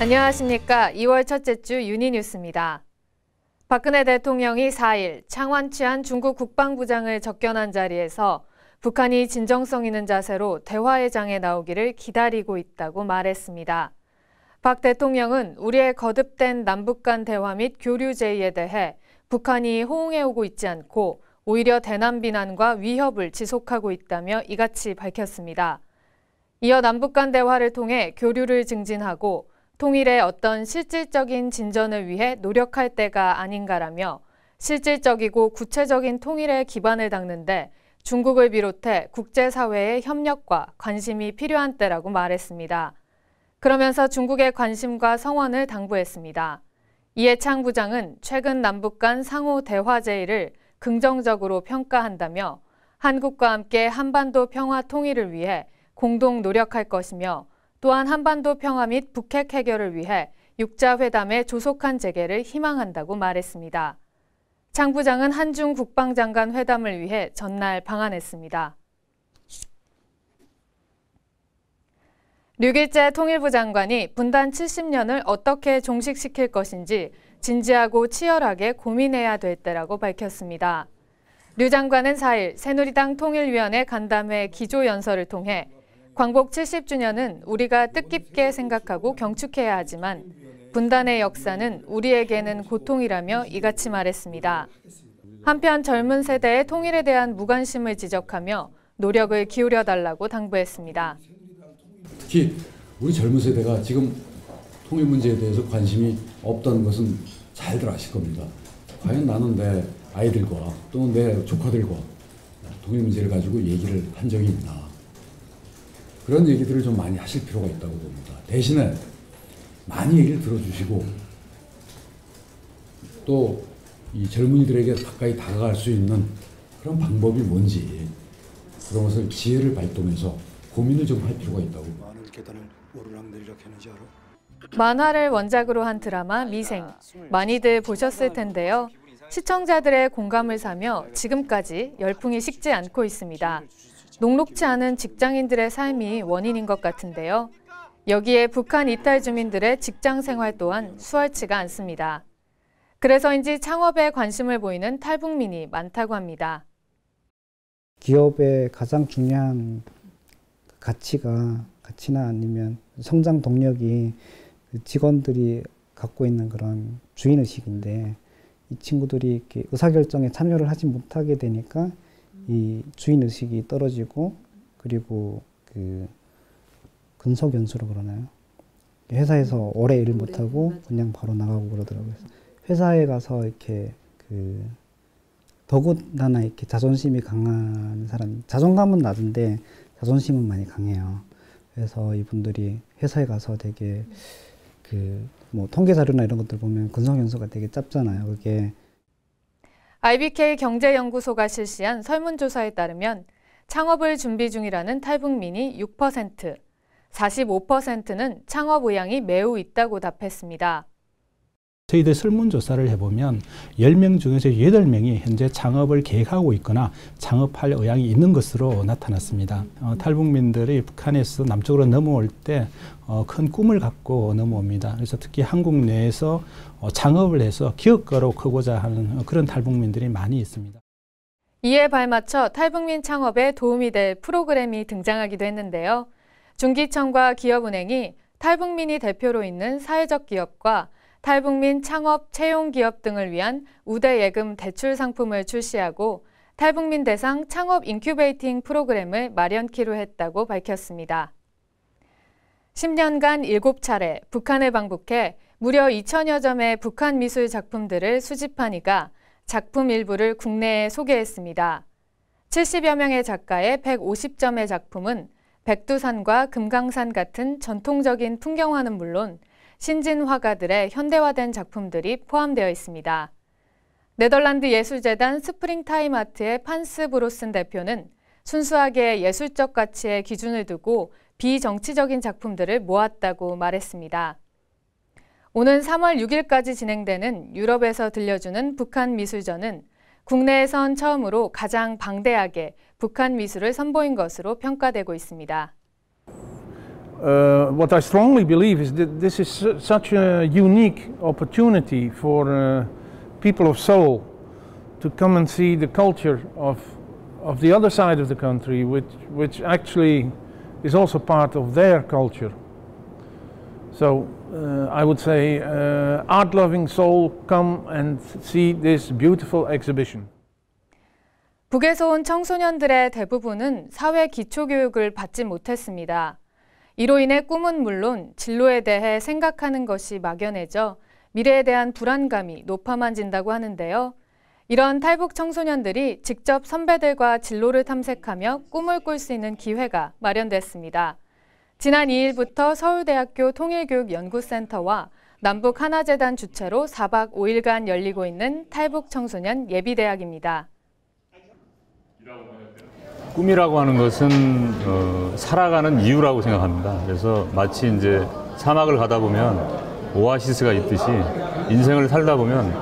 안녕하십니까. 2월 첫째 주 유니뉴스입니다. 박근혜 대통령이 4일 창완치안 중국 국방부장을 접견한 자리에서 북한이 진정성 있는 자세로 대화의 장에 나오기를 기다리고 있다고 말했습니다. 박 대통령은 우리의 거듭된 남북 간 대화 및 교류 제의에 대해 북한이 호응해오고 있지 않고 오히려 대남 비난과 위협을 지속하고 있다며 이같이 밝혔습니다. 이어 남북 간 대화를 통해 교류를 증진하고 통일의 어떤 실질적인 진전을 위해 노력할 때가 아닌가라며 실질적이고 구체적인 통일의 기반을 닦는데 중국을 비롯해 국제사회의 협력과 관심이 필요한 때라고 말했습니다. 그러면서 중국의 관심과 성원을 당부했습니다. 이에 창 부장은 최근 남북 간 상호 대화 제의를 긍정적으로 평가한다며 한국과 함께 한반도 평화 통일을 위해 공동 노력할 것이며 또한 한반도 평화 및 북핵 해결을 위해 육자회담의 조속한 재개를 희망한다고 말했습니다. 장 부장은 한중 국방장관 회담을 위해 전날 방한했습니다. 류길재 통일부 장관이 분단 70년을 어떻게 종식시킬 것인지 진지하고 치열하게 고민해야 될 때라고 밝혔습니다. 류 장관은 4일 새누리당 통일위원회 간담회 기조연설을 통해 광복 70주년은 우리가 뜻깊게 생각하고 경축해야 하지만 분단의 역사는 우리에게는 고통이라며 이같이 말했습니다. 한편 젊은 세대의 통일에 대한 무관심을 지적하며 노력을 기울여달라고 당부했습니다. 특히 우리 젊은 세대가 지금 통일 문제에 대해서 관심이 없다는 것은 잘들 아실 겁니다. 과연 나는 내 아이들과 또 내 조카들과 통일 문제를 가지고 얘기를 한 적이 있나. 그런 얘기들을 좀 많이 하실 필요가 있다고 봅니다. 대신에 많이 얘기를 들어주시고 또 이 젊은이들에게 가까이 다가갈 수 있는 그런 방법이 뭔지 그런 것을 지혜를 발동해서 고민을 좀 할 필요가 있다고. 만화를 원작으로 한 드라마 미생, 많이들 보셨을 텐데요. 시청자들의 공감을 사며 지금까지 열풍이 식지 않고 있습니다. 녹록치 않은 직장인들의 삶이 원인인 것 같은데요. 여기에 북한 이탈 주민들의 직장 생활 또한 수월치가 않습니다. 그래서인지 창업에 관심을 보이는 탈북민이 많다고 합니다. 기업의 가장 중요한 가치나 아니면 성장 동력이 직원들이 갖고 있는 그런 주인의식인데 이 친구들이 이렇게 의사결정에 참여를 하지 못하게 되니까 이 주인의식이 떨어지고 그리고 그 근속연수로 그러나요? 회사에서 오래 일을 못하고 그냥 바로 나가고 그러더라고요. 회사에 가서 이렇게 더군다나 이렇게 자존심이 강한 사람, 자존감은 낮은데 자존심은 많이 강해요. 그래서 이분들이 회사에 가서 되게 뭐 통계 자료나 이런 것들 보면 근속연수가 되게 짧잖아요. 그게 IBK 경제연구소가 실시한 설문조사에 따르면 창업을 준비 중이라는 탈북민이 6%, 45%는 창업 의향이 매우 있다고 답했습니다. 저희들 설문조사를 해보면 10명 중에서 8명이 현재 창업을 계획하고 있거나 창업할 의향이 있는 것으로 나타났습니다. 탈북민들이 북한에서 남쪽으로 넘어올 때 큰 꿈을 갖고 넘어옵니다. 그래서 특히 한국 내에서 창업을 해서 기업가로 크고자 하는 그런 탈북민들이 많이 있습니다. 이에 발맞춰 탈북민 창업에 도움이 될 프로그램이 등장하기도 했는데요. 중기청과 기업은행이 탈북민이 대표로 있는 사회적 기업과 탈북민 창업 채용 기업 등을 위한 우대 예금 대출 상품을 출시하고 탈북민 대상 창업 인큐베이팅 프로그램을 마련키로 했다고 밝혔습니다. 10년간 7차례 북한을 방북해 무려 2,000여 점의 북한 미술 작품들을 수집한 이가 작품 일부를 국내에 소개했습니다. 70여 명의 작가의 150점의 작품은 백두산과 금강산 같은 전통적인 풍경화는 물론 신진 화가들의 현대화된 작품들이 포함되어 있습니다. 네덜란드 예술재단 스프링타임 아트의 판스 브로슨 대표는 순수하게 예술적 가치에 기준을 두고 비정치적인 작품들을 모았다고 말했습니다. 오는 3월 6일까지 진행되는 유럽에서 들려주는 북한 미술전은 국내에선 처음으로 가장 방대하게 북한 미술을 선보인 것으로 평가되고 있습니다. what I strongly believe is that this is such a unique opportunity for people of Seoul to come and see the culture of the other side of the country, which actually is also part of their culture. So I would say, art-loving Seoul, come and see this beautiful exhibition. 북에서 온 청소년들의 대부분은 사회 기초교육을 받지 못했습니다. 이로 인해 꿈은 물론 진로에 대해 생각하는 것이 막연해져 미래에 대한 불안감이 높아만진다고 하는데요. 이런 탈북 청소년들이 직접 선배들과 진로를 탐색하며 꿈을 꿀 수 있는 기회가 마련됐습니다. 지난 2일부터 서울대학교 통일교육연구센터와 남북하나재단 주최로 4박 5일간 열리고 있는 탈북 청소년 예비대학입니다. 꿈이라고 하는 것은 살아가는 이유라고 생각합니다. 그래서 마치 이제 사막을 가다 보면 오아시스가 있듯이 인생을 살다 보면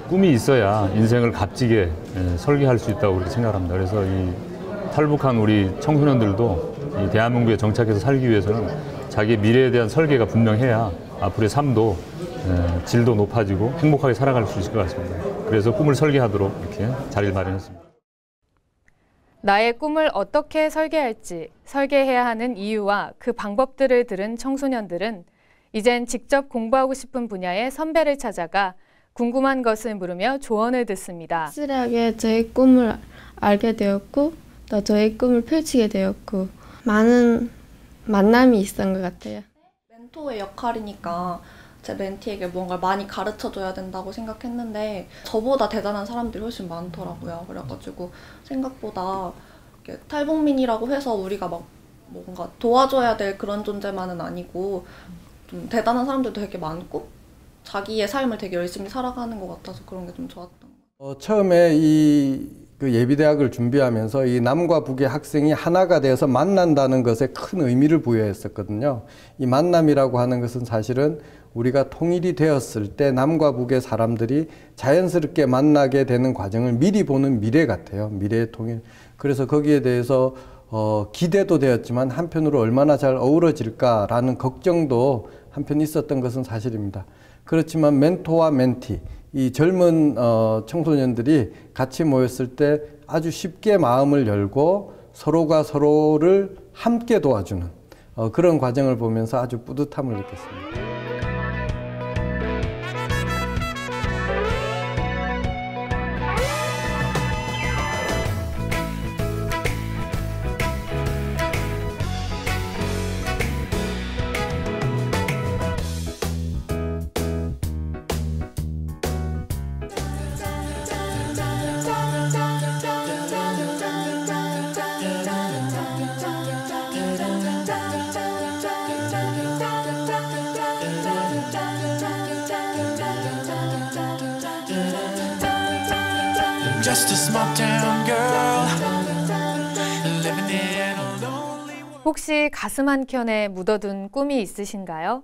꿈이 있어야 인생을 값지게 설계할 수 있다고 그렇게 생각합니다. 그래서 이 탈북한 우리 청소년들도 이 대한민국에 정착해서 살기 위해서는 자기의 미래에 대한 설계가 분명해야 앞으로의 삶도 질도 높아지고 행복하게 살아갈 수 있을 것 같습니다. 그래서 꿈을 설계하도록 이렇게 자리를 마련했습니다. 나의 꿈을 어떻게 설계할지 설계해야 하는 이유와 그 방법들을 들은 청소년들은 이젠 직접 공부하고 싶은 분야의 선배를 찾아가 궁금한 것을 물으며 조언을 듣습니다. 확실하게 저의 꿈을 알게 되었고 또 저의 꿈을 펼치게 되었고 많은 만남이 있었던 것 같아요. 멘토의 역할이니까 제 멘티에게 뭔가를 많이 가르쳐줘야 된다고 생각했는데 저보다 대단한 사람들이 훨씬 많더라고요. 그래가지고 생각보다 탈북민이라고 해서 우리가 막 뭔가 도와줘야 될 그런 존재만은 아니고 좀 대단한 사람들도 되게 많고 자기의 삶을 되게 열심히 살아가는 것 같아서 그런 게 좀 좋았던 것 같아요. 처음에 그 예비대학을 준비하면서 이 남과 북의 학생이 하나가 되어서 만난다는 것에 큰 의미를 부여했었거든요. 이 만남이라고 하는 것은 사실은 우리가 통일이 되었을 때 남과 북의 사람들이 자연스럽게 만나게 되는 과정을 미리 보는 미래 같아요. 미래의 통일. 그래서 거기에 대해서 기대도 되었지만 한편으로 얼마나 잘 어우러질까라는 걱정도 한편 있었던 것은 사실입니다. 그렇지만 멘토와 멘티, 이 젊은 청소년들이 같이 모였을 때 아주 쉽게 마음을 열고 서로가 서로를 함께 도와주는 그런 과정을 보면서 아주 뿌듯함을 느꼈습니다. 혹시 가슴 한켠에 묻어둔 꿈이 있으신가요?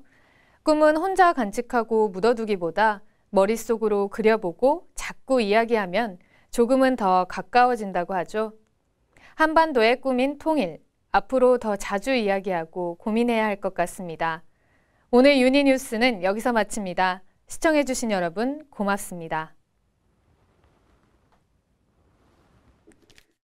꿈은 혼자 간직하고 묻어두기보다 머릿속으로 그려보고 자꾸 이야기하면 조금은 더 가까워진다고 하죠. 한반도의 꿈인 통일, 앞으로 더 자주 이야기하고 고민해야 할 것 같습니다. 오늘 유니뉴스는 여기서 마칩니다. 시청해주신 여러분 고맙습니다.